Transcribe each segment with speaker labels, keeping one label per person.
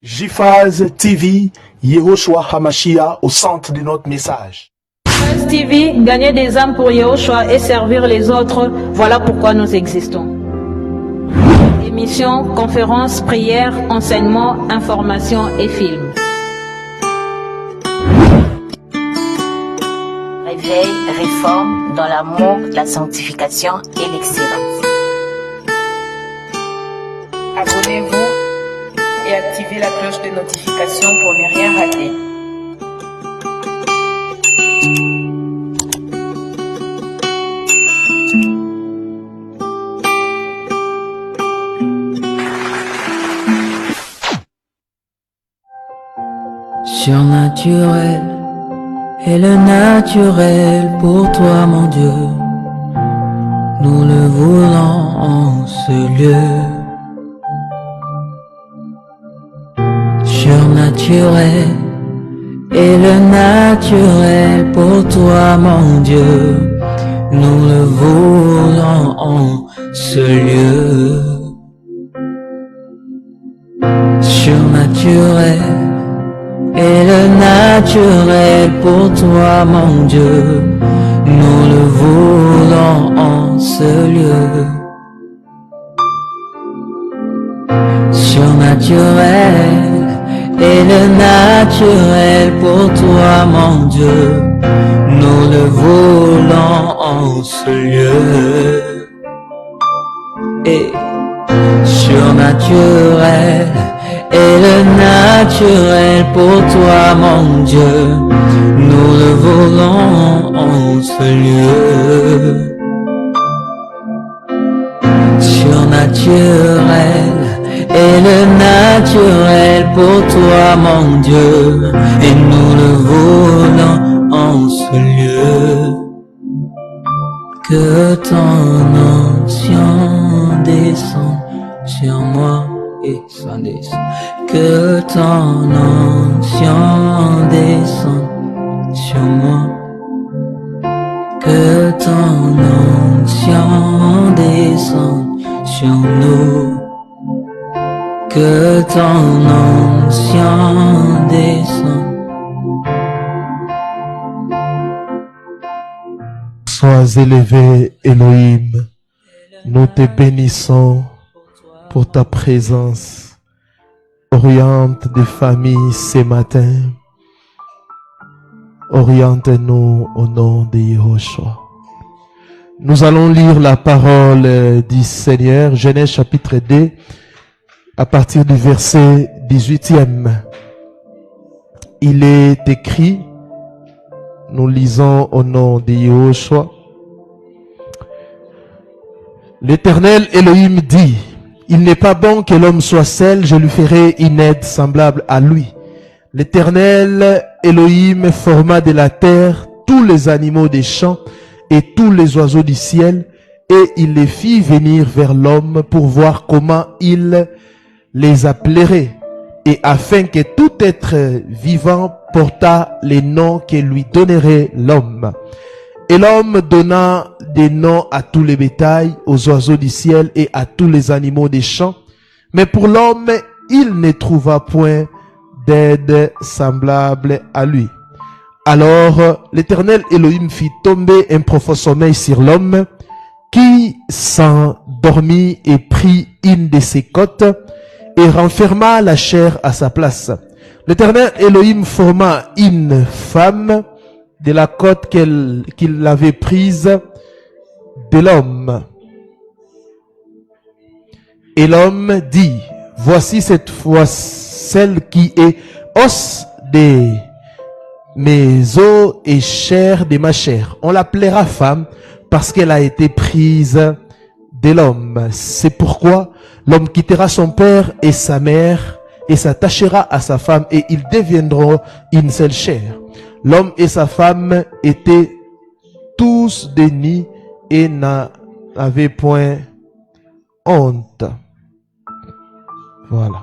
Speaker 1: JFAZ TV, Yehoshua Hamashia au centre de notre message.
Speaker 2: JFAZ TV, gagner des âmes pour Yehoshua et servir les autres, voilà pourquoi nous existons. Émissions, conférences, prières, enseignements, informations et films.
Speaker 3: Réveil, réforme dans l'amour, la sanctification et l'excellence.
Speaker 4: Abonnez-vous et activez la cloche de notification pour ne rien rater.
Speaker 5: Surnaturel et le naturel pour toi mon Dieu, nous le voulons en ce lieu. Surnaturel et le naturel pour toi mon Dieu, nous le voulons en ce lieu. Surnaturel et le naturel pour toi mon Dieu, nous le voulons en ce lieu. Surnaturel et le naturel pour toi mon Dieu, nous le voulons en ce lieu. Et surnaturel et le naturel pour toi mon Dieu, nous le voulons en ce lieu. Surnaturel et le naturel pour toi mon Dieu, et nous le voulons en ce lieu. Que ton onction descende sur moi et s'en descend. Que ton onction descende sur moi. Que ton onction descende sur nous. Que ton onction descende.
Speaker 1: Sois élevé, Elohim. Nous te bénissons pour ta présence. Oriente des familles ce matin. Oriente-nous au nom de Yehoshua. Nous allons lire la parole du Seigneur, Genèse chapitre 2, à partir du verset 18e. Il est écrit, nous lisons au nom de Yehoshua. L'Éternel Elohim dit, il n'est pas bon que l'homme soit seul, je lui ferai une aide semblable à lui. L'Éternel Elohim forma de la terre tous les animaux des champs et tous les oiseaux du ciel, et il les fit venir vers l'homme pour voir comment il les appellerait, et afin que tout être vivant portât les noms que lui donnerait l'homme. Et l'homme donna des noms à tous les bétails, aux oiseaux du ciel et à tous les animaux des champs. Mais pour l'homme, il ne trouva point d'aide semblable à lui. Alors l'Éternel Elohim fit tomber un profond sommeil sur l'homme, qui s'endormit et prit une de ses côtes et renferma la chair à sa place. L'Éternel Elohim forma une femme de la côte qu'il avait prise de l'homme. Et l'homme dit, voici cette fois celle qui est os de mes os et chair de ma chair. On l'appellera femme parce qu'elle a été prise de l'homme. C'est pourquoi l'homme quittera son père et sa mère et s'attachera à sa femme et ils deviendront une seule chair. L'homme et sa femme étaient tous dénis et n'avaient point honte. Voilà.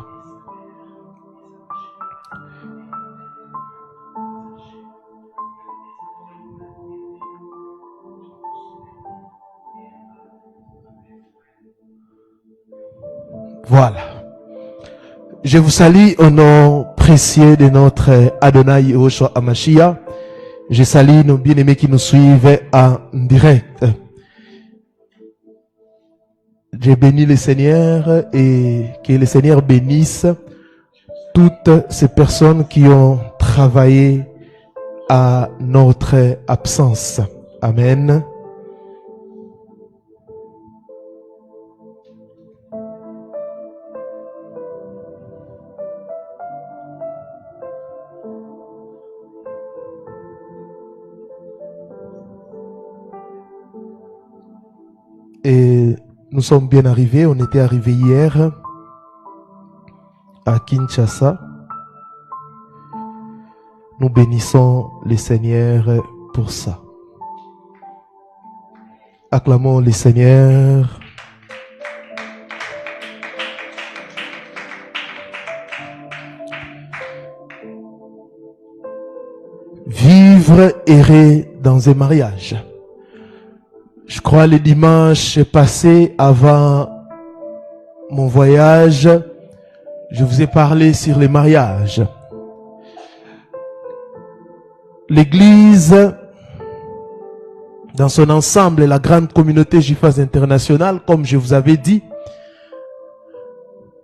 Speaker 1: Voilà. Je vous salue au nom précieux de notre Adonai Yehoshua Hamashiach. Je salue nos bien-aimés qui nous suivent en direct. Je bénis le Seigneur et que le Seigneur bénisse toutes ces personnes qui ont travaillé à notre absence. Amen. Et nous sommes bien arrivés. On était arrivés hier à Kinshasa. Nous bénissons le Seigneur pour ça. Acclamons le Seigneur. Vivre errer dans un mariage. Je crois le dimanche passé, avant mon voyage, je vous ai parlé sur les mariages. L'Église, dans son ensemble, la grande communauté J-Phase internationale, comme je vous avais dit,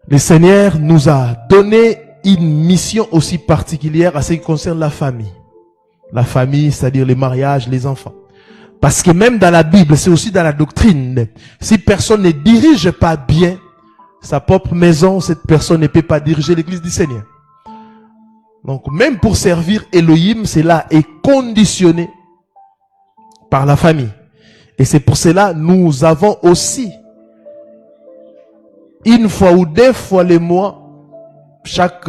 Speaker 1: le Seigneur nous a donné une mission aussi particulière à ce qui concerne la famille. La famille, c'est-à-dire les mariages, les enfants. Parce que même dans la Bible, c'est aussi dans la doctrine. Si personne ne dirige pas bien sa propre maison, cette personne ne peut pas diriger l'église du Seigneur. Donc même pour servir Elohim, cela est conditionné par la famille. Et c'est pour cela nous avons aussi, une fois ou deux fois le mois, chaque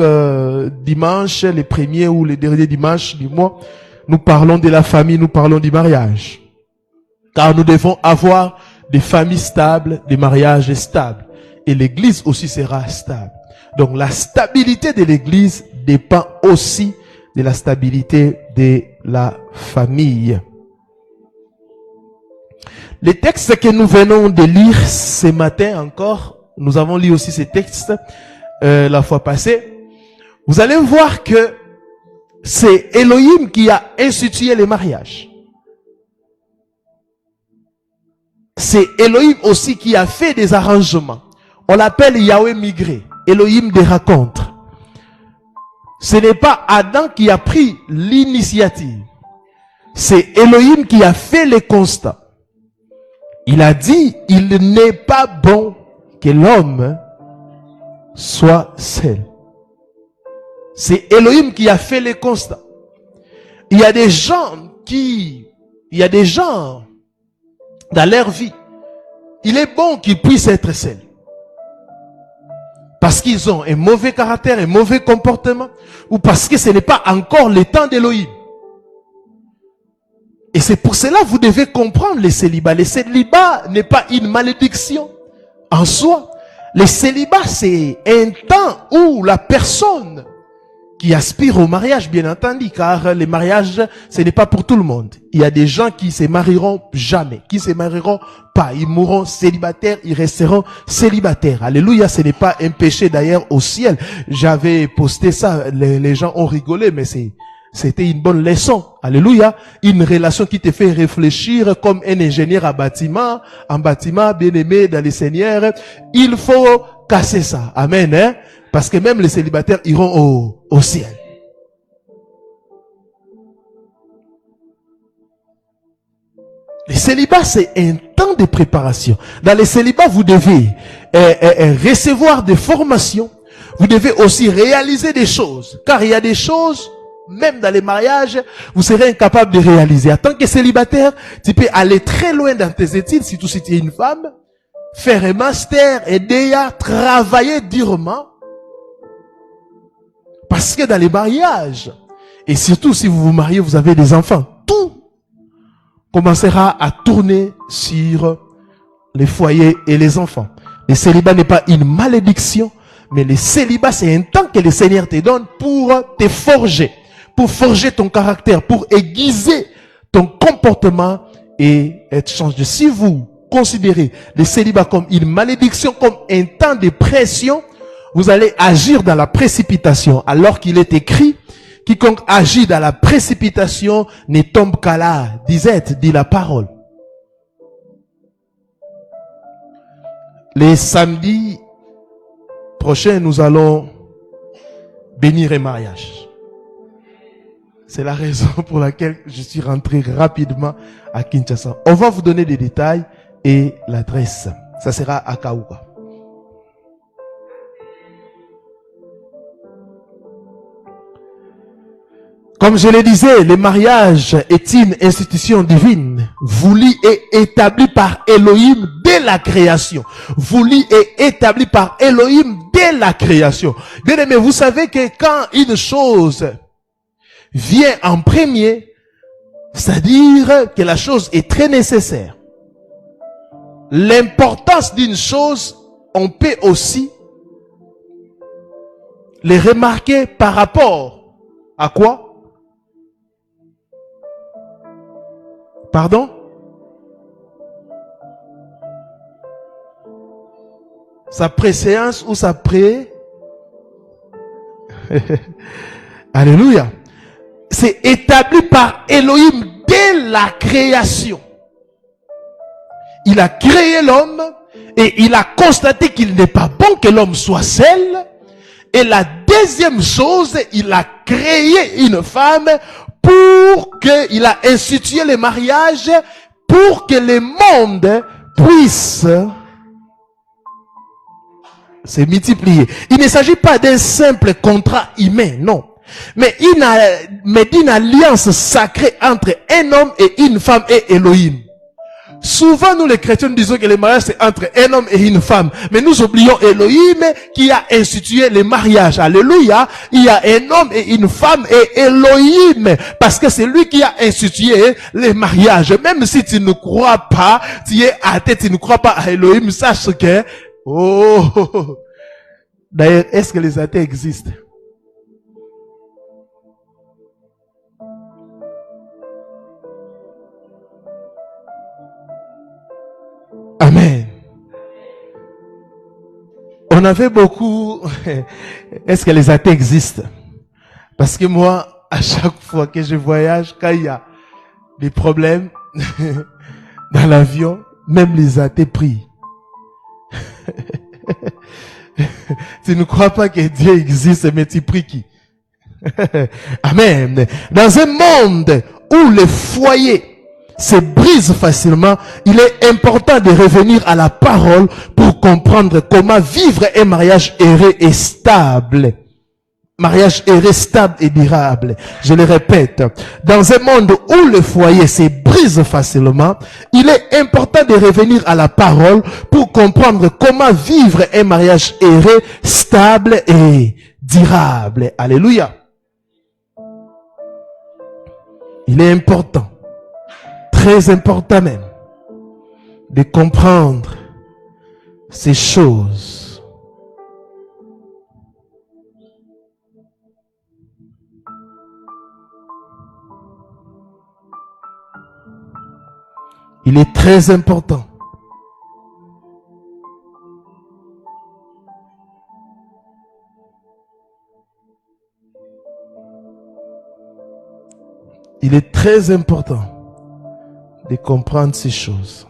Speaker 1: dimanche, les premiers ou les derniers dimanches du mois, nous parlons de la famille, nous parlons du mariage. Car nous devons avoir des familles stables, des mariages stables. Et l'église aussi sera stable. Donc la stabilité de l'église dépend aussi de la stabilité de la famille. Les textes que nous venons de lire ce matin encore, nous avons lu aussi ces textes la fois passée. Vous allez voir que c'est Elohim qui a institué les mariages. C'est Elohim aussi qui a fait des arrangements. On l'appelle Yahweh migré, Elohim des rencontres. Ce n'est pas Adam qui a pris l'initiative. C'est Elohim qui a fait les constats. Il a dit, il n'est pas bon que l'homme soit seul. C'est Elohim qui a fait les constats. Il y a des gens dans leur vie, il est bon qu'ils puissent être seuls. Parce qu'ils ont un mauvais caractère, un mauvais comportement, ou parce que ce n'est pas encore le temps d'Elohim. Et c'est pour cela que vous devez comprendre le célibat. Le célibat n'est pas une malédiction en soi. Le célibat, c'est un temps où la personne qui aspire au mariage, bien entendu, car le mariage, ce n'est pas pour tout le monde. Il y a des gens qui se marieront jamais, qui se marieront pas. Ils mourront célibataires, ils resteront célibataires. Alléluia, ce n'est pas un péché d'ailleurs au ciel. J'avais posté ça, les gens ont rigolé, mais c'était une bonne leçon. Alléluia. Une relation qui te fait réfléchir comme un ingénieur en bâtiment, bien aimé dans le Seigneur. Il faut casser ça. Amen, hein? Parce que même les célibataires iront au ciel. Le célibat, c'est un temps de préparation. Dans le célibat, vous devez recevoir des formations. Vous devez aussi réaliser des choses. Car il y a des choses, même dans les mariages, vous serez incapable de réaliser. En tant que célibataire, tu peux aller très loin dans tes études, surtout si tu es une femme, faire un master, aider à travailler durement. Parce que dans les mariages, et surtout si vous vous mariez, vous avez des enfants, tout commencera à tourner sur les foyers et les enfants. Le célibat n'est pas une malédiction, mais le célibat, c'est un temps que le Seigneur te donne pour te forger, pour forger ton caractère, pour aiguiser ton comportement et être changé. Si vous considérez le célibat comme une malédiction, comme un temps de pression, vous allez agir dans la précipitation, alors qu'il est écrit, quiconque agit dans la précipitation ne tombe qu'à la disette, dit la parole. Les samedis prochains, nous allons bénir un mariage. C'est la raison pour laquelle je suis rentré rapidement à Kinshasa. On va vous donner des détails et l'adresse. Ça sera à Kaouka. Comme je le disais, le mariage est une institution divine, voulue et établie par Elohim dès la création. Voulue et établie par Elohim dès la création. Bien aimé, vous savez que quand une chose vient en premier, c'est-à-dire que la chose est très nécessaire. L'importance d'une chose, on peut aussi les remarquer par rapport à quoi? Pardon? Sa préséance ou sa pré? Alléluia. C'est établi par Elohim dès la création. Il a créé l'homme et il a constaté qu'il n'est pas bon que l'homme soit seul. Et la deuxième chose, il a créé une femme pour qu'il a institué le mariage, pour que le monde puisse se multiplier. Il ne s'agit pas d'un simple contrat humain, non. Mais d'une alliance sacrée entre un homme et une femme et Elohim. Souvent, nous les chrétiens disons que le mariage c'est entre un homme et une femme. Mais nous oublions Elohim qui a institué le mariage. Alléluia. Il y a un homme et une femme et Elohim. Parce que c'est lui qui a institué le mariage. Même si tu ne crois pas, tu es athée, tu ne crois pas à Elohim, sache que, oh, d'ailleurs, est-ce que les athées existent? Amen. On avait beaucoup... Est-ce que les athées existent? Parce que moi, à chaque fois que je voyage, quand il y a des problèmes dans l'avion, même les athées prient. Tu ne crois pas que Dieu existe, mais tu pries qui? Amen. Dans un monde où les foyers se brise facilement, il est important de revenir à la parole pour comprendre comment vivre un mariage heureux et stable. Mariage heureux, stable et durable. Je le répète. Dans un monde où le foyer se brise facilement, il est important de revenir à la parole pour comprendre comment vivre un mariage heureux, stable et durable. Alléluia. Il est important, très important même, de comprendre ces choses. Il est très important. Il est très important de comprendre ces choses.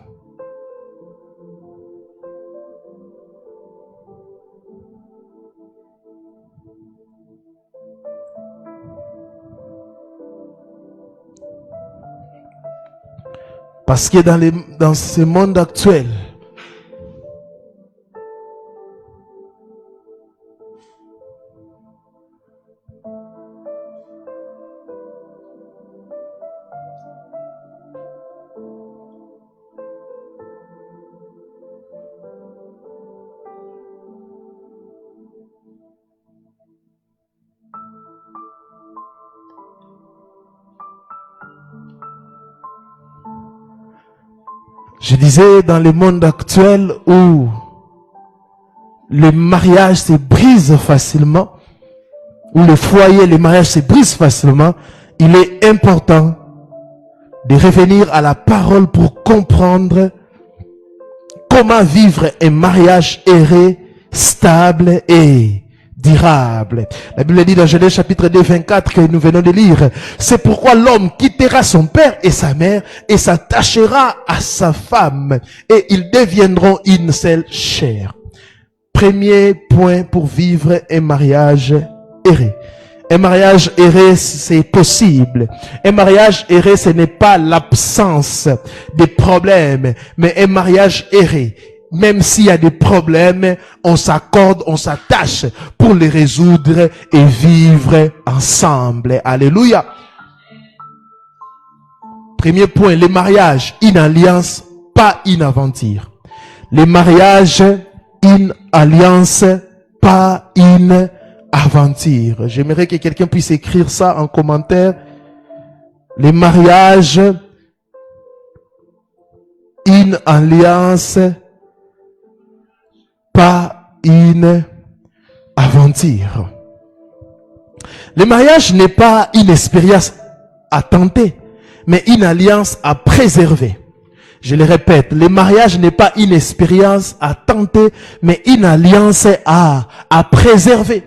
Speaker 1: Parce que dans ce monde actuel, je disais, dans le monde actuel où le mariage se brise facilement, où le foyer, le mariage se brise facilement, il est important de revenir à la parole pour comprendre comment vivre un mariage heureux, stable et durable. La Bible dit dans Genèse chapitre 2, 24 que nous venons de lire. C'est pourquoi l'homme quittera son père et sa mère et s'attachera à sa femme et ils deviendront une seule chair. Premier point pour vivre un mariage erré. Un mariage erré, c'est possible. Un mariage erré, ce n'est pas l'absence de problèmes, mais un mariage erré, même s'il y a des problèmes, on s'accorde, on s'attache pour les résoudre et vivre ensemble. Alléluia. Premier point, les mariages, une alliance, pas une aventure. Les mariages, une alliance, pas une aventure. J'aimerais que quelqu'un puisse écrire ça en commentaire. Les mariages, une alliance, pas une aventure. Le mariage n'est pas une expérience à tenter, mais une alliance à préserver. Je le répète, le mariage n'est pas une expérience à tenter, mais une alliance à préserver.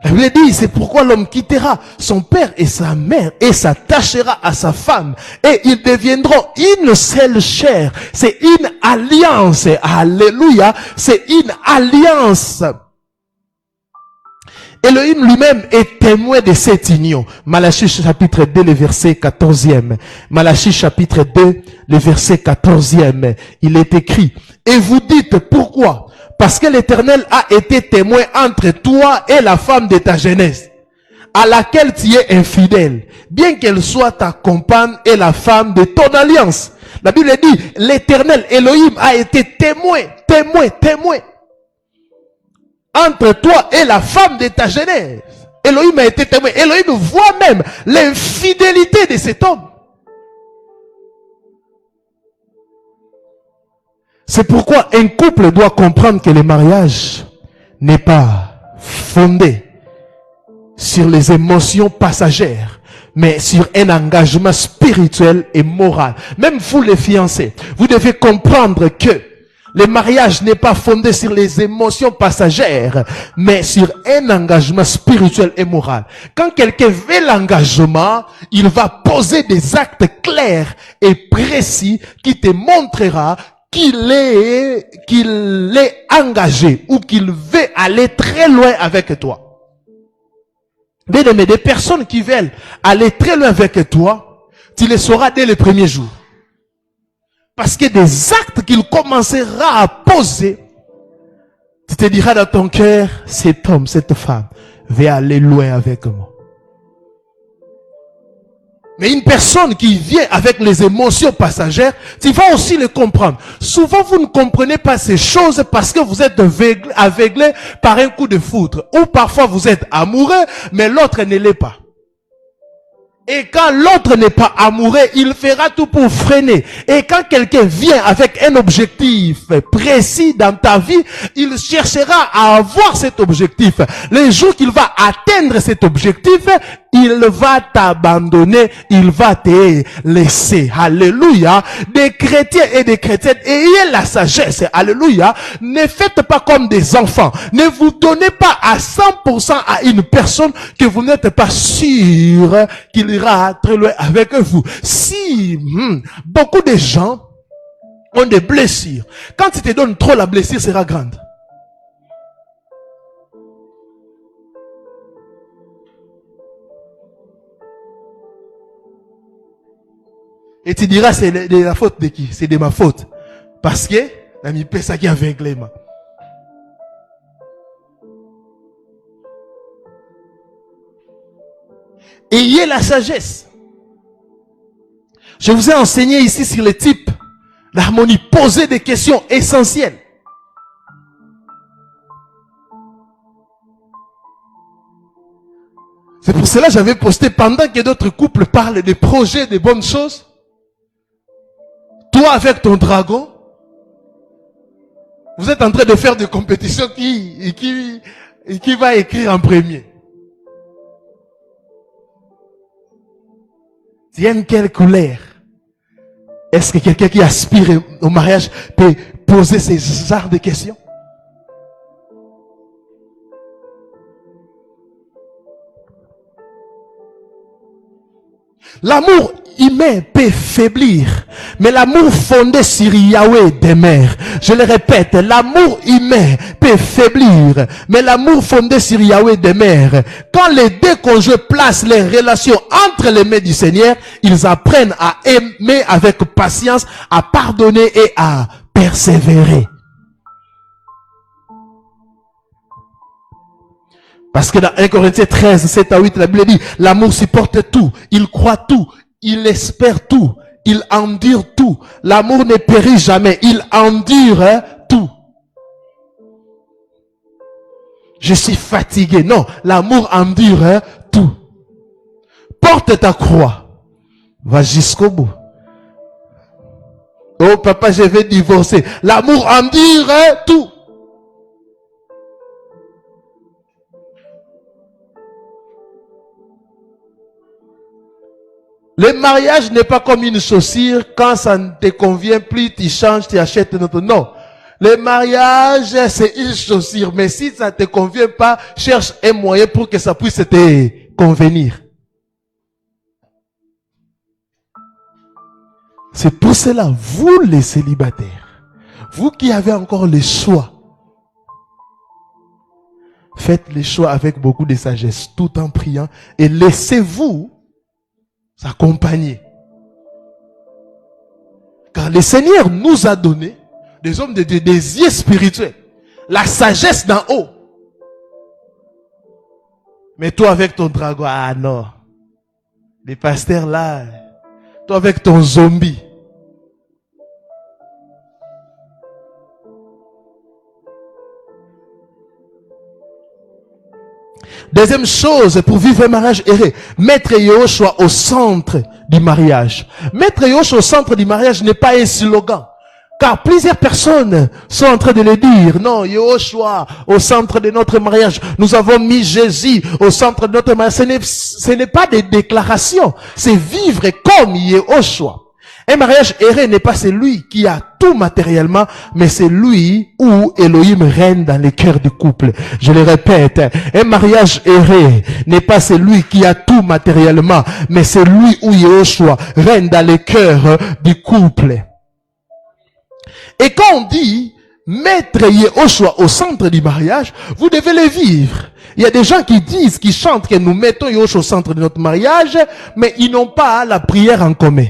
Speaker 1: La Bible dit, c'est pourquoi l'homme quittera son père et sa mère et s'attachera à sa femme et ils deviendront une seule chair. C'est une alliance. Alléluia. C'est une alliance. Elohim lui-même est témoin de cette union. Malachie chapitre 2, le verset 14e. Malachie chapitre 2, le verset 14e. Il est écrit, et vous dites pourquoi? Parce que l'Éternel a été témoin entre toi et la femme de ta jeunesse, à laquelle tu es infidèle, bien qu'elle soit ta compagne et la femme de ton alliance. La Bible dit, l'Éternel Elohim a été témoin entre toi et la femme de ta jeunesse. Elohim a été témoin. Elohim voit même l'infidélité de cet homme. C'est pourquoi un couple doit comprendre que le mariage n'est pas fondé sur les émotions passagères, mais sur un engagement spirituel et moral. Même vous les fiancés, vous devez comprendre que le mariage n'est pas fondé sur les émotions passagères, mais sur un engagement spirituel et moral. Quand quelqu'un veut l'engagement, il va poser des actes clairs et précis qui te montrera qu'il est engagé ou qu'il veut aller très loin avec toi. Mais des personnes qui veulent aller très loin avec toi, tu les sauras dès le premier jour. Parce que des actes qu'il commencera à poser, tu te diras dans ton cœur, cet homme, cette femme, veut aller loin avec moi. Mais une personne qui vient avec les émotions passagères, tu vas aussi le comprendre. Souvent, vous ne comprenez pas ces choses parce que vous êtes aveuglé par un coup de foudre. Ou parfois, vous êtes amoureux, mais l'autre ne l'est pas. Et quand l'autre n'est pas amoureux, il fera tout pour freiner. Et quand quelqu'un vient avec un objectif précis dans ta vie, il cherchera à avoir cet objectif. Le jour qu'il va atteindre cet objectif, il va t'abandonner, il va te laisser. Alléluia. Des chrétiens et des chrétiennes, ayez la sagesse. Alléluia. Ne faites pas comme des enfants. Ne vous donnez pas à 100% à une personne que vous n'êtes pas sûr qu'il ira très loin avec vous. Si beaucoup de gens ont des blessures, quand tu te donnes trop, la blessure sera grande. Et tu diras, c'est de la faute de qui? C'est de ma faute. Parce que, l'ami Pessa qui est aveuglé. Ayez la sagesse. Je vous ai enseigné ici sur le type d'harmonie. Posez des questions essentielles. C'est pour cela que j'avais posté, pendant que d'autres couples parlent des projets, des bonnes choses, toi avec ton dragon, vous êtes en train de faire des compétitions qui va écrire en premier. Tu aimes quelle couleur? Est-ce que quelqu'un qui aspire au mariage peut poser ces genres de questions? L'amour humain peut faiblir, mais l'amour fondé sur Yahweh demeure. Je le répète, l'amour humain peut faiblir, mais l'amour fondé sur Yahweh demeure. Quand les deux conjoints placent les relations entre les mains du Seigneur, ils apprennent à aimer avec patience, à pardonner et à persévérer. Parce que dans 1 Corinthiens 13, 7 à 8, la Bible dit, l'amour supporte tout, il croit tout, il espère tout, il endure tout. L'amour ne périt jamais, il endure tout. Je suis fatigué. Non, l'amour endure tout. Porte ta croix. Va jusqu'au bout. Oh papa, je vais divorcer. L'amour endure tout. Le mariage n'est pas comme une chaussure. Quand ça ne te convient plus, tu changes, tu achètes une autre. Non. Le mariage, c'est une chaussure. Mais si ça ne te convient pas, cherche un moyen pour que ça puisse te convenir. C'est pour cela, vous les célibataires, vous qui avez encore le choix, faites les choix avec beaucoup de sagesse, tout en priant, et laissez-vous s'accompagner. Car le Seigneur nous a donné des hommes de Dieu, des yeux spirituels, la sagesse d'en haut. Mais toi avec ton dragon, ah non, les pasteurs là, toi avec ton zombie. Deuxième chose, pour vivre un mariage erré, mettre Yahushua au centre du mariage. Mettre Yahushua au centre du mariage n'est pas un slogan. Car plusieurs personnes sont en train de le dire. Non, Yahushua au centre de notre mariage. Nous avons mis Jésus au centre de notre mariage. Ce n'est pas des déclarations. C'est vivre comme Yahushua. Un mariage erré n'est pas celui qui a tout matériellement, mais c'est lui où Elohim règne dans les cœurs du couple. Je le répète, un mariage erré n'est pas celui qui a tout matériellement, mais c'est lui où Yahushua règne dans les cœurs du couple. Et quand on dit mettre Yahushua au centre du mariage, vous devez le vivre. Il y a des gens qui disent, qui chantent que nous mettons Yahushua au centre de notre mariage, mais ils n'ont pas la prière en commun.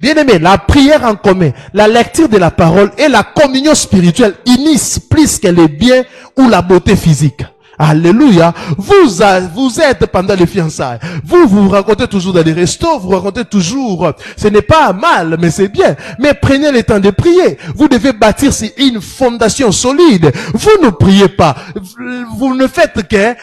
Speaker 1: Bien aimé, la prière en commun, la lecture de la parole et la communion spirituelle unissent plus que les biens ou la beauté physique. Alléluia. Vous êtes pendant les fiançailles. Vous rencontrez toujours dans les restos, vous rencontrez toujours. Ce n'est pas mal, mais c'est bien. Mais prenez le temps de prier. Vous devez bâtir une fondation solide. Vous ne priez pas. Vous ne faites que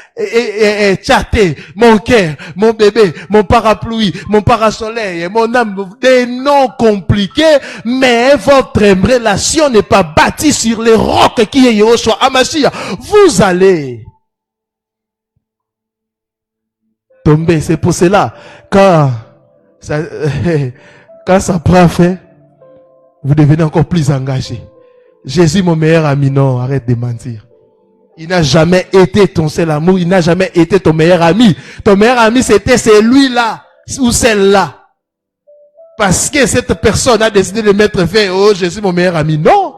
Speaker 1: chatter mon cœur, mon bébé, mon parapluie, mon parasoleil, mon âme, des noms compliqués, mais votre relation n'est pas bâtie sur les rocs qui est Yahushua Hamashiach. Vous allez tomber. C'est pour cela, quand ça prend fin, vous devenez encore plus engagé. Jésus, mon meilleur ami, non, arrête de mentir. Il n'a jamais été ton seul amour, il n'a jamais été ton meilleur ami. Ton meilleur ami, c'était celui-là, ou celle-là. Parce que cette personne a décidé de mettre fin, oh, Jésus, mon meilleur ami. Non.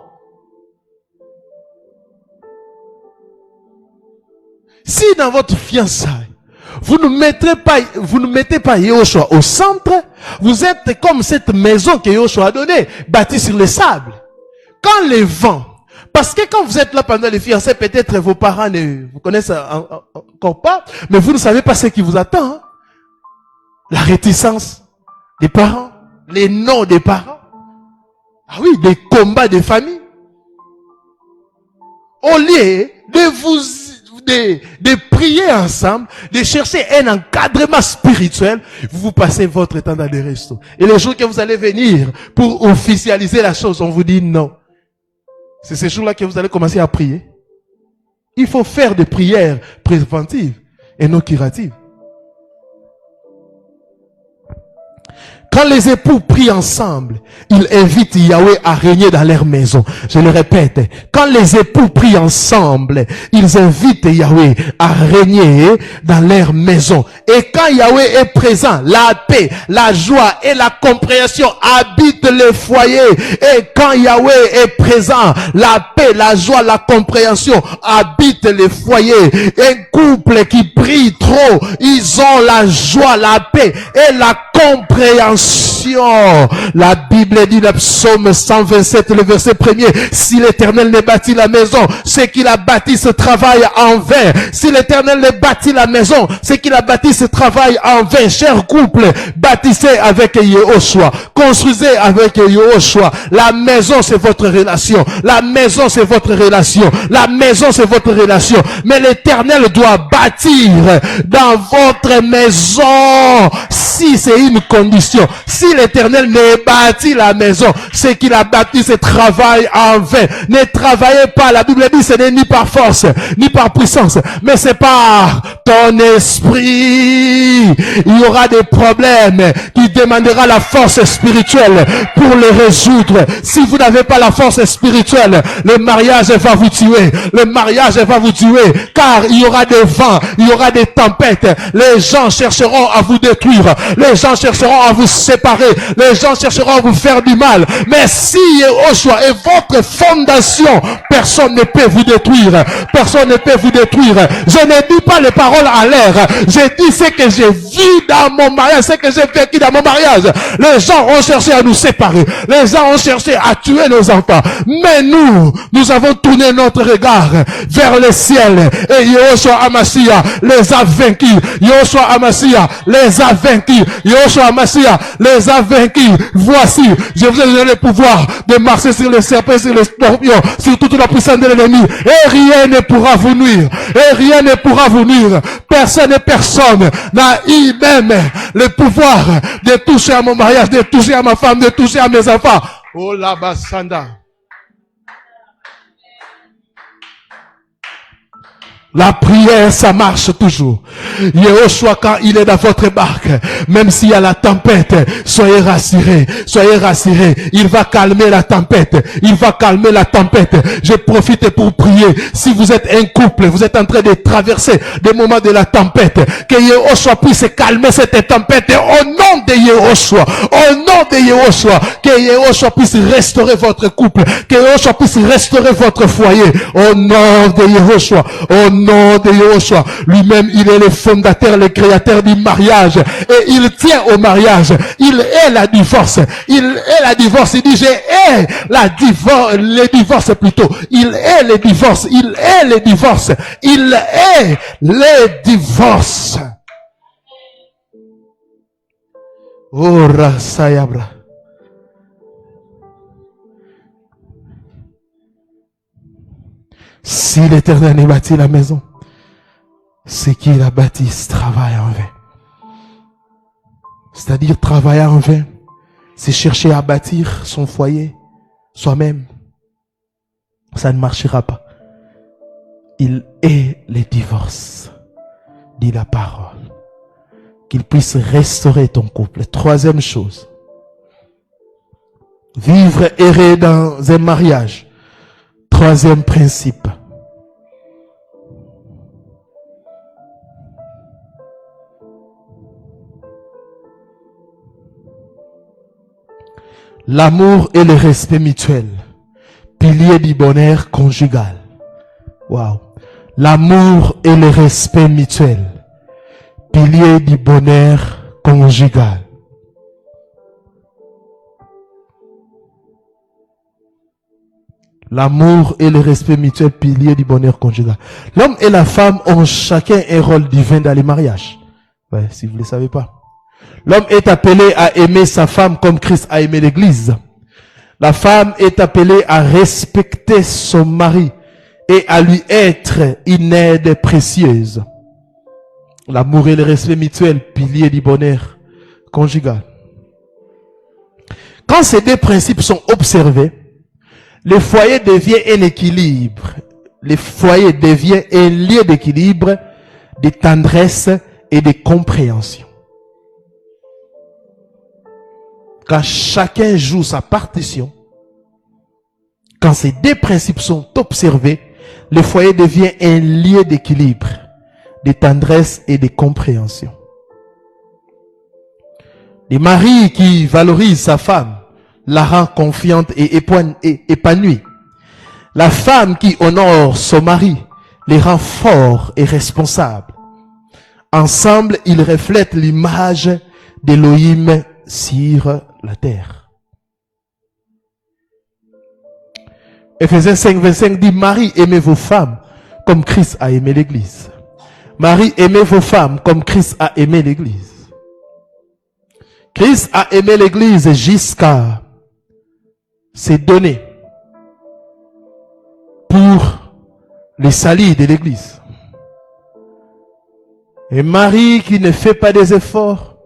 Speaker 1: Si dans votre fiançailles, vous ne mettez pas Yahushua au centre, vous êtes comme cette maison que Yahushua a donnée, bâtie sur le sable. Quand les vents, parce que quand vous êtes là pendant les fiançailles, peut-être vos parents ne vous connaissent encore pas, mais vous ne savez pas ce qui vous attend. Hein? La réticence des parents, les noms des parents. Ah oui, des combats de famille. Au lieu de prier ensemble, de chercher un encadrement spirituel, vous passez votre temps dans des restos. Et les jours que vous allez venir pour officialiser la chose, on vous dit non. C'est ces jours-là que vous allez commencer à prier. Il faut faire des prières préventives et non curatives. Quand les époux prient ensemble, ils invitent Yahweh à régner dans leur maison. Je le répète, quand les époux prient ensemble, ils invitent Yahweh à régner dans leur maison. Et quand Yahweh est présent, la paix, la joie et la compréhension habitent les foyers. Et quand Yahweh est présent, la paix, la joie, la compréhension habitent les foyers. Un couple qui prie trop, ils ont la joie, la paix et la compréhension. La Bible dit, le psaume 127, le verset 1er, si l'Éternel ne bâtit la maison, c'est qu'il a bâti ce travail en vain. Si l'Éternel ne bâtit la maison, c'est qu'il a bâti ce travail en vain. Chers couples, bâtissez avec Yehoshua, construisez avec Yehoshua. La maison, c'est votre relation. La maison, c'est votre relation. La maison, c'est votre relation. Mais l'Éternel doit bâtir dans votre maison. Si c'est une condition, si l'Éternel ne bâtit la maison, c'est qu'il a bâti ce travail en vain. Ne travaillez pas, la Bible dit, ce n'est ni par force, ni par puissance, mais c'est par ton esprit. Il y aura des problèmes qui demandera la force spirituelle pour les résoudre. Si vous n'avez pas la force spirituelle, le mariage va vous tuer. Le mariage va vous tuer, car il y aura des vents, il y aura des tempêtes. Les gens chercheront à vous détruire. Les gens chercheront à vous séparer. Les gens chercheront à vous faire du mal. Mais si Yehoshua est votre fondation, personne ne peut vous détruire. Personne ne peut vous détruire. Je ne dis pas les paroles à l'air. Je dis ce que j'ai vu dans mon mariage, ce que j'ai vécu dans mon mariage. Les gens ont cherché à nous séparer. Les gens ont cherché à tuer nos enfants. Mais nous avons tourné notre regard vers le ciel. Et Yehoshua Hamashiach les a vaincus. Yehoshua Hamashiach les a vaincus. Yehoshua Hamashiach les a vaincus. Voici, je vous ai donné le pouvoir de marcher sur les serpents, sur les scorpions, sur toute la puissance de l'ennemi. Et rien ne pourra vous nuire. Et rien ne pourra vous nuire. Personne et personne n'a eu même le pouvoir de toucher à mon mariage, de toucher à ma femme, de toucher à mes enfants. Oh la basanda. La prière, ça marche toujours. Yehoshua, quand il est dans votre barque, même s'il y a la tempête, soyez rassurés, soyez rassurés. Il va calmer la tempête. Il va calmer la tempête. Je profite pour prier. Si vous êtes un couple, vous êtes en train de traverser des moments de la tempête, que Yehoshua puisse calmer cette tempête au nom de Yehoshua. Au nom de Yehoshua. Que Yehoshua puisse restaurer votre couple. Que Yehoshua puisse restaurer votre foyer. Au nom de Yehoshua. Au nom de Yehoshua. Lui-même, il est le fondateur, le créateur du mariage. Et il tient au mariage. Il est la divorce. Il est la divorce. Il dit, je hais le divorce plutôt. Il est le divorce. Il est le divorce. Il est le divorce. Oh, Rasayabra. Si l'Éternel a bâti la maison, c'est qu'il a bâti ce travail en vain. C'est-à-dire travailler en vain, c'est chercher à bâtir son foyer soi-même. Ça ne marchera pas. Il est le divorce, dit la parole. Qu'il puisse restaurer ton couple. Troisième chose, vivre errer dans un mariage. Troisième principe. L'amour et le respect mutuel. Pilier du bonheur conjugal. Wow. L'amour et le respect mutuel. Pilier du bonheur conjugal. L'amour et le respect mutuel, pilier du bonheur conjugal. L'homme et la femme ont chacun un rôle divin dans les mariages. Ouais, si vous ne le savez pas. L'homme est appelé à aimer sa femme comme Christ a aimé l'Église. La femme est appelée à respecter son mari et à lui être une aide précieuse. L'amour et le respect mutuel, pilier du bonheur conjugal. Quand ces deux principes sont observés, le foyer devient un équilibre. Le foyer devient un lieu d'équilibre, de tendresse et de compréhension. quand chacun joue sa partition, quand ces deux principes sont observés, le foyer devient un lieu d'équilibre, de tendresse et de compréhension. Le mari qui valorise sa femme la rend confiante et épanouie. La femme qui honore son mari les rend forts et responsables. Ensemble, ils reflètent l'image d'Élohim sur la terre. Ephésiens 5, 25 dit, Marie, aimez vos femmes comme Christ a aimé l'Église. Marie, aimez vos femmes comme Christ a aimé l'Église. Christ a aimé l'Église jusqu'à se donner pour le salut de l'Église. Un mari qui ne fait pas des efforts,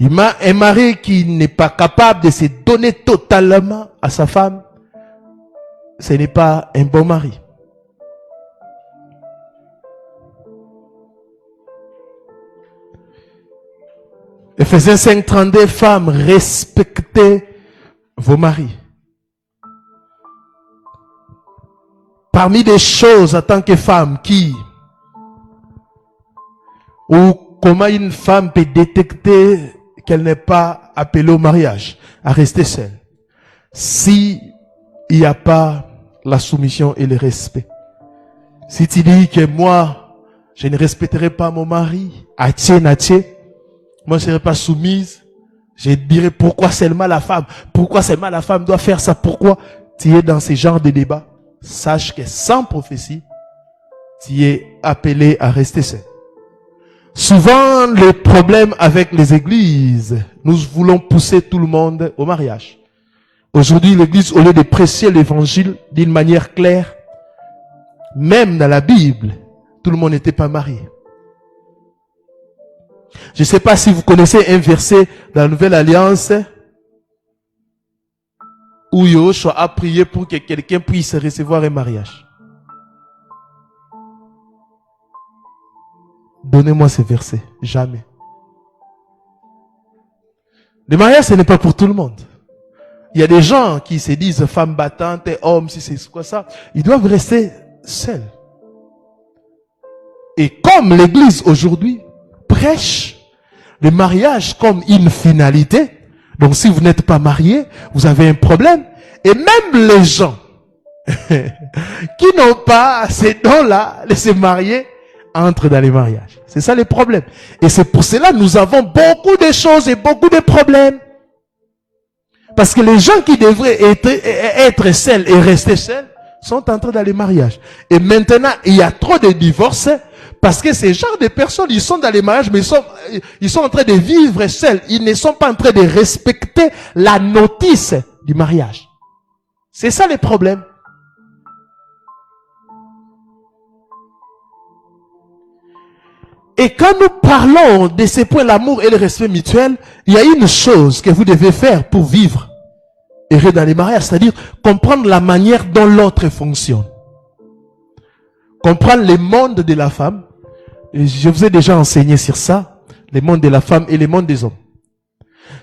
Speaker 1: un mari qui n'est pas capable de se donner totalement à sa femme, ce n'est pas un bon mari. Ephésiens 5, 32, femmes, respectez vos maris. Parmi des choses en tant que femme ou comment une femme peut détecter qu'elle n'est pas appelée au mariage, à rester seule, si il n'y a pas la soumission et le respect. Si tu dis que moi, je ne respecterai pas mon mari, moi je ne serai pas soumise, je dirai pourquoi seulement la femme doit faire ça, pourquoi tu es dans ce genre de débat. Sache que sans prophétie, tu es appelé à rester seul. Souvent, le problème avec les églises, nous voulons pousser tout le monde au mariage. Aujourd'hui, l'église, au lieu de prêcher l'évangile d'une manière claire, même dans la Bible, tout le monde n'était pas marié. Je ne sais pas si vous connaissez un verset dans la Nouvelle Alliance où Yahushua a prié pour que quelqu'un puisse recevoir un mariage. Donnez-moi ce verset. Jamais. Le mariage, ce n'est pas pour tout le monde. Il y a des gens qui se disent femmes battantes, hommes, si c'est quoi ça. Ils doivent rester seuls. Et comme l'église aujourd'hui prêche le mariage comme une finalité, donc si vous n'êtes pas marié, vous avez un problème. Et même les gens qui n'ont pas ces dons-là de se marier, entrent dans les mariages. C'est ça le problème. Et c'est pour cela que nous avons beaucoup de choses et beaucoup de problèmes. Parce que les gens qui devraient être seuls et rester seuls sont entrés dans les mariages. Et maintenant, il y a trop de divorces parce que ces genres de personnes, ils sont dans les mariages, mais ils sont en train de vivre seuls. Ils ne sont pas en train de respecter la notice du mariage. C'est ça le problème. Et quand nous parlons de ces points, l'amour et le respect mutuel, il y a une chose que vous devez faire pour vivre heureux dans les mariages, c'est-à-dire comprendre la manière dont l'autre fonctionne. Comprendre le monde de la femme. Et je vous ai déjà enseigné sur ça, le monde de la femme et le monde des hommes.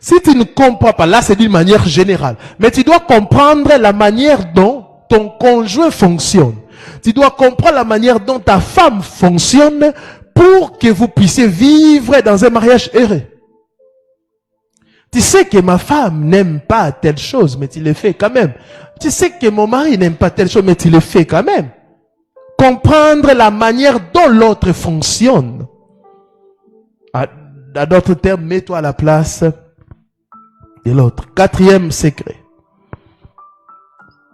Speaker 1: Si tu ne comprends pas, là c'est d'une manière générale, mais tu dois comprendre la manière dont ton conjoint fonctionne. Tu dois comprendre la manière dont ta femme fonctionne pour que vous puissiez vivre dans un mariage heureux. Tu sais que ma femme n'aime pas telle chose, mais tu le fais quand même. Tu sais que mon mari n'aime pas telle chose, mais tu le fais quand même. Comprendre la manière dont l'autre fonctionne. À d'autres termes, mets-toi à la place de l'autre. Quatrième secret.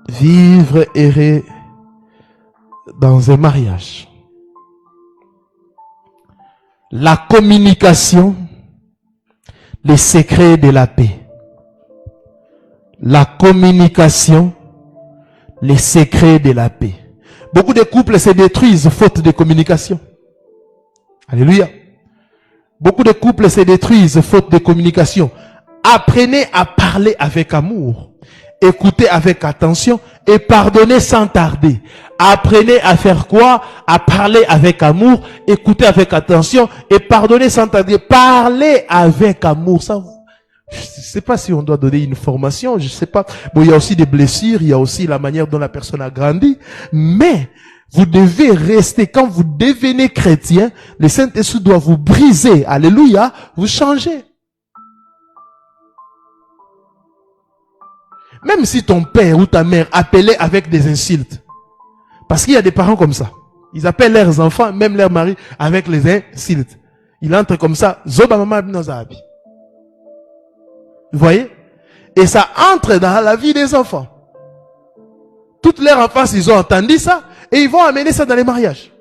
Speaker 1: Vivre heureux dans un mariage. La communication, les secrets de la paix. La communication, les secrets de la paix. Beaucoup de couples se détruisent faute de communication. Alléluia. Beaucoup de couples se détruisent faute de communication. Apprenez à parler avec amour. Écoutez avec attention et pardonnez sans tarder. Apprenez à faire quoi? À parler avec amour, écoutez avec attention et pardonnez sans tarder. Parlez avec amour. Ça, Je ne sais pas si on doit donner une formation, je ne sais pas. Bon, il y a aussi des blessures, il y a aussi la manière dont la personne a grandi. Mais, vous devez rester, quand vous devenez chrétien, le Saint-Esprit doit vous briser. Alléluia, vous changez. Même si ton père ou ta mère appelait avec des insultes. Parce qu'il y a des parents comme ça. Ils appellent leurs enfants, même leur mari, avec les insultes. Il entre comme ça. Zoba mama binozabi. Vous voyez? Et ça entre dans la vie des enfants. Toute leur enfance, ils ont entendu ça. Et ils vont amener ça dans les mariages.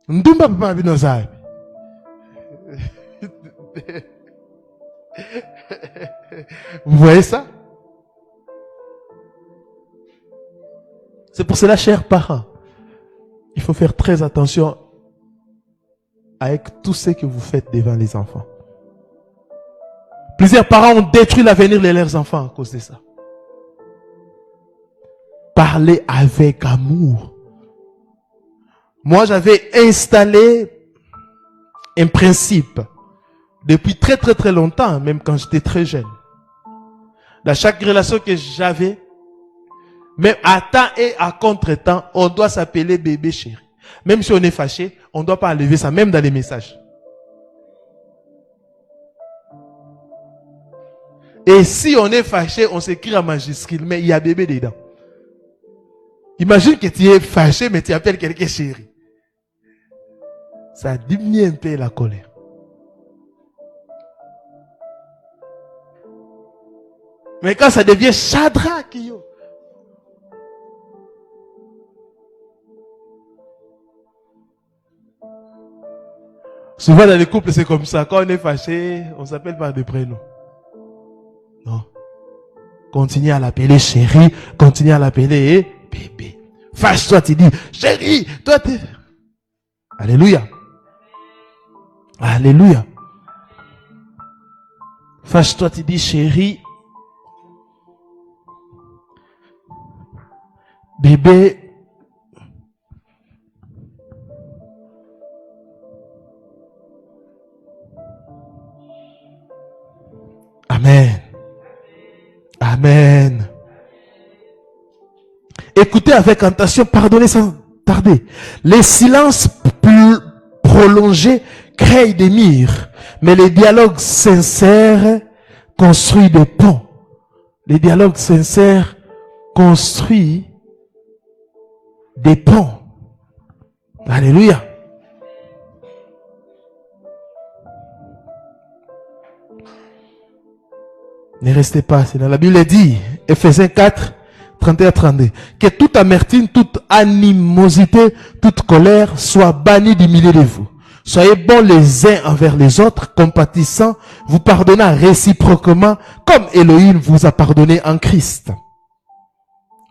Speaker 1: Ndumba mama binozabi. Vous voyez ça? C'est pour cela, chers parents, il faut faire très attention avec tout ce que vous faites devant les enfants. Plusieurs parents ont détruit l'avenir de leurs enfants à cause de ça. Parlez avec amour. Moi, j'avais installé un principe depuis très très très longtemps, même quand j'étais très jeune. Dans chaque relation que j'avais, même à temps et à contre-temps, on doit s'appeler bébé chéri. Même si on est fâché, on ne doit pas enlever ça, même dans les messages. Et si on est fâché, on s'écrit en majuscule, mais il y a bébé dedans. Imagine que tu es fâché, mais tu appelles quelqu'un chéri. Ça diminue un peu la colère. Mais quand ça devient Shadrach, yo. Souvent dans les couples, c'est comme ça. Quand on est fâché, on s'appelle par des prénoms. Non. Continue à l'appeler chérie, continue à l'appeler bébé. Fâche-toi, tu dis, chérie, toi t'es... Alléluia. Alléluia. Fâche-toi, tu dis, chérie, bébé. Amen. Amen. Écoutez avec attention, pardonnez sans tarder. Les silences plus prolongés créent des murs, mais les dialogues sincères construisent des ponts. Les dialogues sincères construisent des ponts. Alléluia. Ne restez pas, c'est dans la Bible dit, Ephésiens 4, 31-32, que toute amertume, toute animosité, toute colère soit bannie du milieu de vous. Soyez bons les uns envers les autres, compatissants, vous pardonnant réciproquement, comme Elohim vous a pardonné en Christ.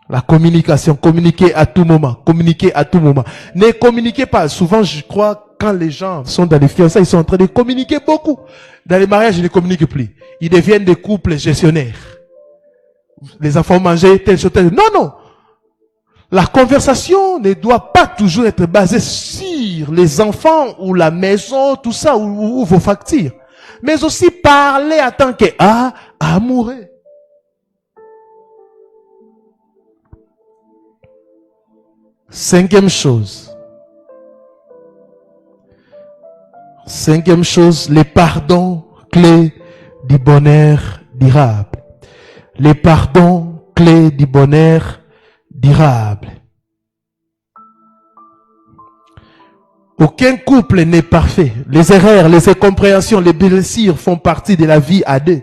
Speaker 1: La communication, communiquez à tout moment, communiquez à tout moment. Ne communiquez pas. Souvent, je crois, quand les gens sont dans les fiançailles, ils sont en train de communiquer beaucoup. Dans les mariages, ils ne communiquent plus. Ils deviennent des couples gestionnaires. Les enfants mangent telle chose, telle. Non, non. La conversation ne doit pas toujours être basée sur les enfants ou la maison, tout ça, ou vos factures. Mais aussi parler en tant qu'amoureux. Cinquième chose, les pardons clés du bonheur durable. Les pardons clés du bonheur durable. Aucun couple n'est parfait. Les erreurs, les incompréhensions, les blessures font partie de la vie à deux.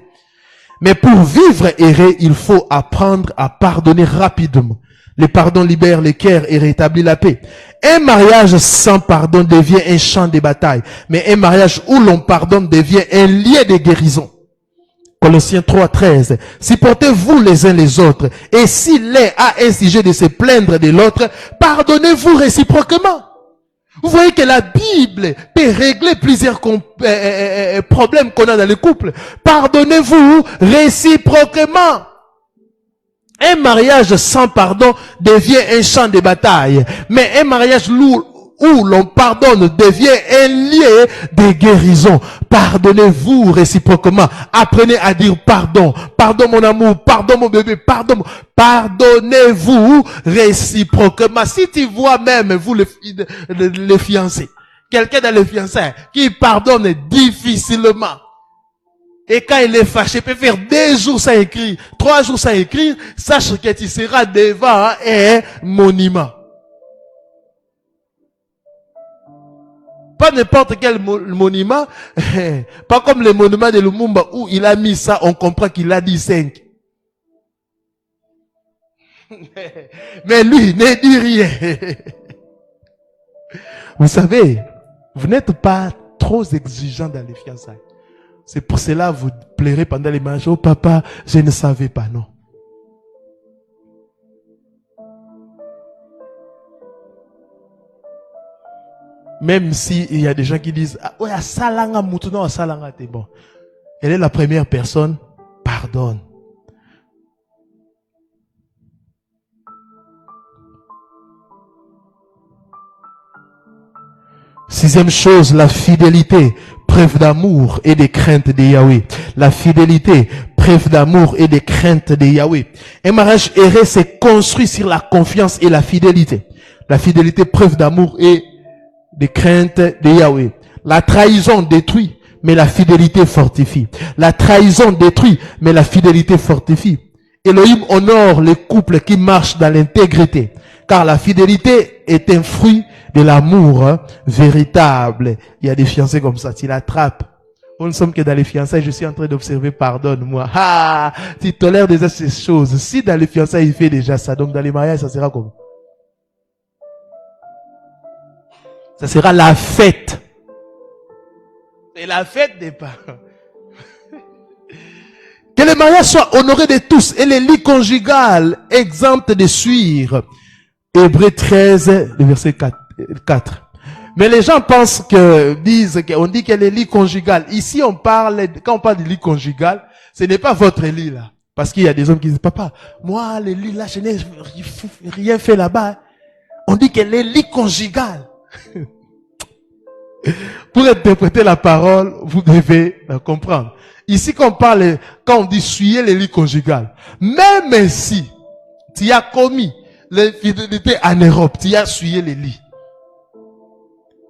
Speaker 1: Mais pour vivre heureux, il faut apprendre à pardonner rapidement. Le pardon libère les cœurs et rétablit la paix. Un mariage sans pardon devient un champ de bataille. Mais un mariage où l'on pardonne devient un lieu de guérison. Colossiens 3, 13. Supportez-vous les uns les autres. Et si l'un a un sujet de se plaindre de l'autre, pardonnez-vous réciproquement. Vous voyez que la Bible peut régler plusieurs problèmes qu'on a dans le couple. Pardonnez-vous réciproquement. Un mariage sans pardon devient un champ de bataille. Mais un mariage où où l'on pardonne devient un lieu de guérison. Pardonnez-vous réciproquement. Apprenez à dire pardon. Pardon mon amour, pardon mon bébé, pardon. Pardonnez-vous réciproquement. Si tu vois même, vous les fiancés, quelqu'un dans les fiançailles qui pardonne difficilement, et quand il est fâché, il peut faire 2 jours sans écrire, 3 jours sans écrire, sache que tu seras devant un monument. Pas n'importe quel monument, pas comme le monument de Lumumba où il a mis ça, on comprend qu'il a dit 5. Mais lui, ne dit rien. Vous savez, vous n'êtes pas trop exigeant dans les fiançailles. C'est pour cela que vous pleurez pendant les mariages. Oh papa, je ne savais pas, non. Même si il y a des gens qui disent, ah, ouais, salanga moutouna, salanga t'es bon. Elle est la première personne, pardonne. Sixième chose, la fidélité, preuve d'amour et de crainte de Yahweh. La fidélité, preuve d'amour et de crainte de Yahweh. Un mariage heureux s'est construit sur la confiance et la fidélité. La fidélité, preuve d'amour et de crainte de Yahweh. La trahison détruit, mais la fidélité fortifie. La trahison détruit, mais la fidélité fortifie. Elohim honore les couples qui marchent dans l'intégrité, car la fidélité est un fruit de l'amour véritable. Il y a des fiancés comme ça, tu l'attrapes. On ne sommes que dans les fiançailles, je suis en train d'observer, pardonne-moi. Ah, tu tolères déjà ces choses. Si dans les fiançailles, il fait déjà ça, donc dans les mariages, ça sera comment? Ça sera la fête. C'est la fête des parents. Que le mariage soit honoré de tous et les lits conjugales exemptes de suivre. Hébreux 13, le verset 4. Mais les gens pensent on dit que les lits conjugales. Ici, quand on parle de lit conjugal, ce n'est pas votre lit là. Parce qu'il y a des hommes qui disent, papa, moi, les lits là, je n'ai rien fait là-bas. On dit que les lits conjugales. Pour interpréter la parole, vous devez comprendre. Ici, quand on dit suyer les lits conjugales, même si tu as commis l'infidélité en Europe, tu as suyé les lits.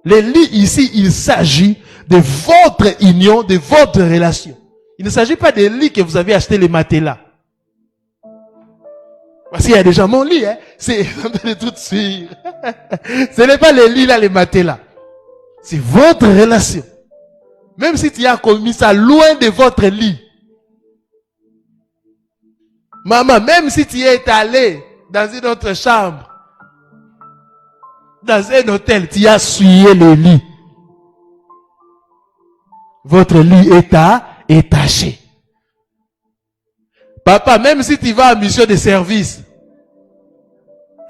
Speaker 1: Les lits ici, il s'agit de votre union, de votre relation. Il ne s'agit pas des lits que vous avez acheté les matelas. Parce qu'il y a déjà mon lit, hein. C'est tout suivre. Ce n'est pas les lits là, les matelas. C'est votre relation. Même si tu as commis ça loin de votre lit. Maman, même si tu es allé dans une autre chambre, dans un hôtel, tu as suyé le lit. Votre lit est taché. Papa, même si tu vas en mission de service,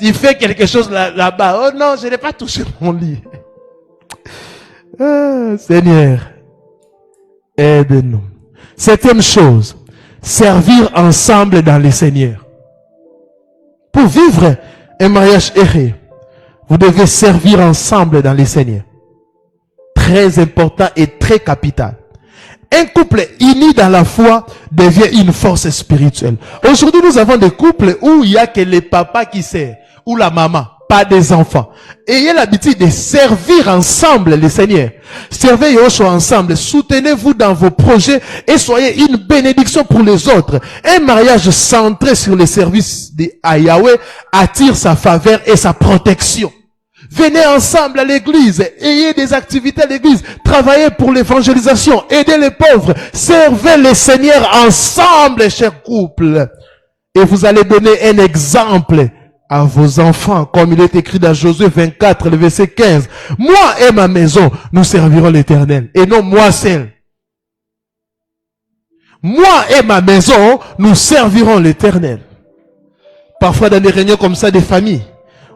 Speaker 1: tu fais quelque chose là-bas. Oh non, je n'ai pas touché mon lit. Ah, Seigneur, aide-nous. Septième chose, servir ensemble dans le Seigneur. Pour vivre un mariage heureux, vous devez servir ensemble dans le Seigneur. Très important et très capital. Un couple uni dans la foi devient une force spirituelle. Aujourd'hui, nous avons des couples où il n'y a que les papas qui servent, ou la maman, pas des enfants. Ayez l'habitude de servir ensemble le Seigneur. Servez Yoshua ensemble. Soutenez-vous dans vos projets et soyez une bénédiction pour les autres. Un mariage centré sur le service à Yahweh attire sa faveur et sa protection. Venez ensemble à l'église, ayez des activités à l'église, travaillez pour l'évangélisation, aidez les pauvres, servez le Seigneur ensemble, chers couples. Et vous allez donner un exemple à vos enfants, comme il est écrit dans Josué 24, le verset 15. Moi et ma maison, nous servirons l'Éternel, et non moi seul. Moi et ma maison, nous servirons l'Éternel. Parfois dans des réunions comme ça des familles,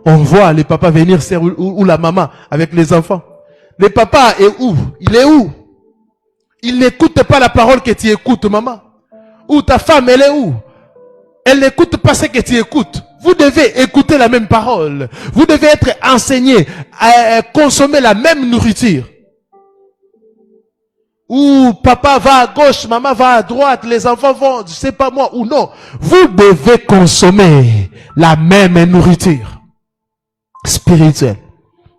Speaker 1: on voit les papas venir servir ou la maman avec les enfants. Le papa est où? Il est où? Il n'écoute pas la parole que tu écoutes, maman. Ou ta femme, elle est où? Elle n'écoute pas ce que tu écoutes. Vous devez écouter la même parole. Vous devez être enseigné à consommer la même nourriture. Ou papa va à gauche, maman va à droite, les enfants vont, je sais pas moi, ou non. Vous devez consommer la même nourriture spirituelle.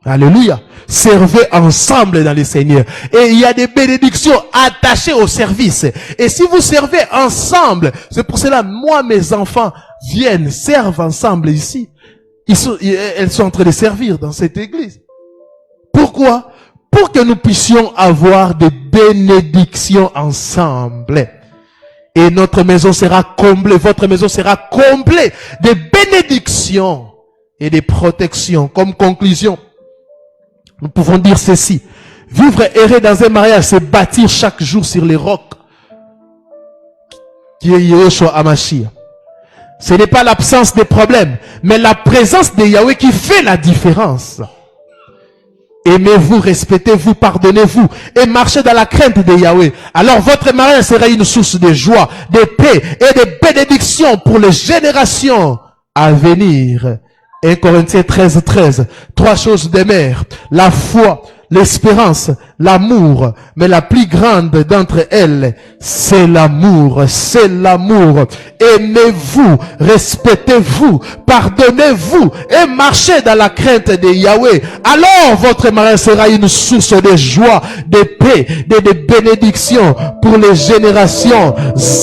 Speaker 1: Alléluia. Servez ensemble dans le Seigneur. Et il y a des bénédictions attachées au service. Et si vous servez ensemble, c'est pour cela, moi, mes enfants viennent, servent ensemble ici. Elles sont en train de servir dans cette église. Pourquoi? Pour que nous puissions avoir des bénédictions ensemble. Et notre maison sera comblée, votre maison sera comblée de bénédictions et de protections. Comme conclusion, nous pouvons dire ceci. Vivre errer dans un mariage, c'est bâtir chaque jour sur les rocs qui est Yeshua Hamashia. Ce n'est pas l'absence des problèmes, mais la présence de Yahweh qui fait la différence. Aimez-vous, respectez-vous, pardonnez-vous et marchez dans la crainte de Yahweh. Alors votre mariage sera une source de joie, de paix et de bénédiction pour les générations à venir. 1 Corinthiens 13:13. 3 choses des mères. La foi, l'espérance, l'amour. Mais la plus grande d'entre elles, c'est l'amour. C'est l'amour. Aimez-vous, respectez-vous, pardonnez-vous et marchez dans la crainte de Yahweh. Alors votre mariage sera une source de joie, de paix, de bénédiction pour les générations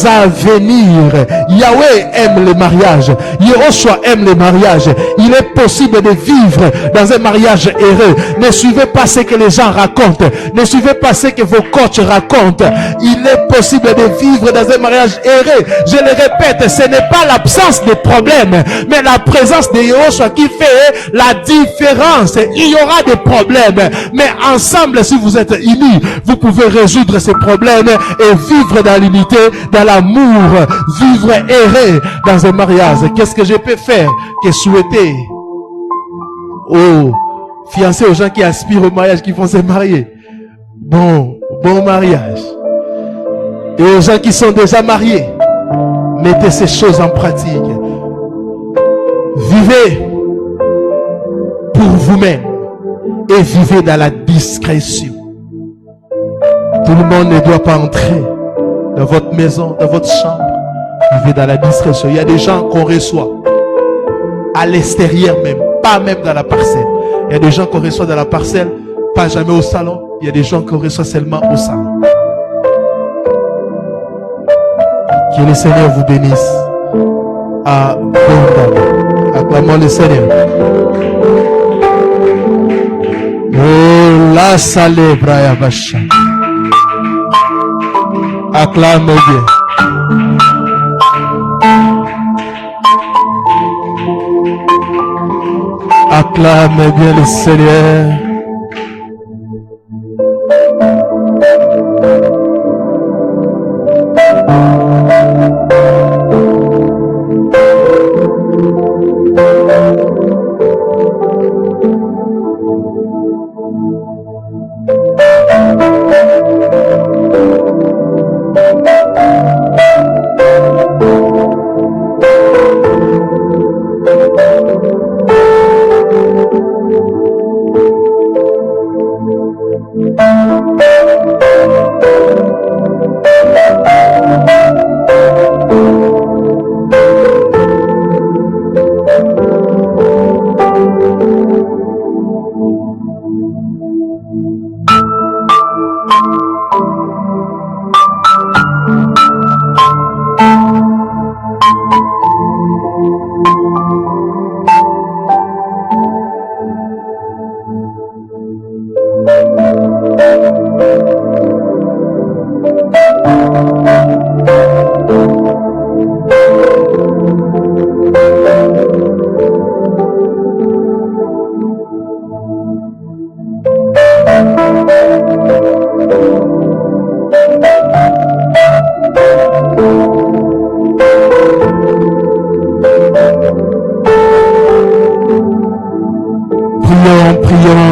Speaker 1: à venir. Yahweh aime le mariage. Yeshua aime le mariage. Il est possible de vivre dans un mariage heureux. Ne suivez pas ce que les gens racontent. Ne suivez pas ce que vos coachs racontent. Il est possible de vivre dans un mariage heureux. Je le répète, ce n'est pas l'absence de problèmes, mais la présence de Yeshua qui fait la différence. Il y aura des problèmes, mais ensemble, si vous êtes unis, vous pouvez résoudre ces problèmes et vivre dans l'unité, dans l'amour, vivre heureux dans un mariage. Qu'est-ce que je peux faire que souhaiter aux fiancés, aux gens qui aspirent au mariage, qui vont se marier? Bon mariage. Et aux gens qui sont déjà mariés, mettez ces choses en pratique. Vivez pour vous-même et vivez dans la discrétion. Tout le monde ne doit pas entrer dans votre maison, dans votre chambre. Vivez dans la discrétion. Il y a des gens qu'on reçoit à l'extérieur même, pas même dans la parcelle. Il y a des gens qu'on reçoit dans la parcelle, pas jamais au salon. Il y a des gens qu'on reçoit seulement au salon. Que le Seigneur vous bénisse abondamment. Acclamons le Seigneur. Oh, la salée, Braya Bacha. Acclame bien. Acclame bien le Seigneur.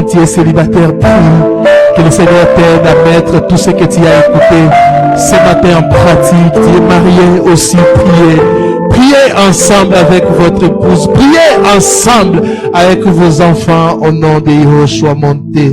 Speaker 1: Tu es célibataire, prie que le Seigneur t'aide à mettre tout ce que tu as écouté ce matin en pratique. Tu es marié aussi, priez Priez ensemble avec votre épouse. Priez ensemble avec vos enfants au nom de Yahushua mon Dieu.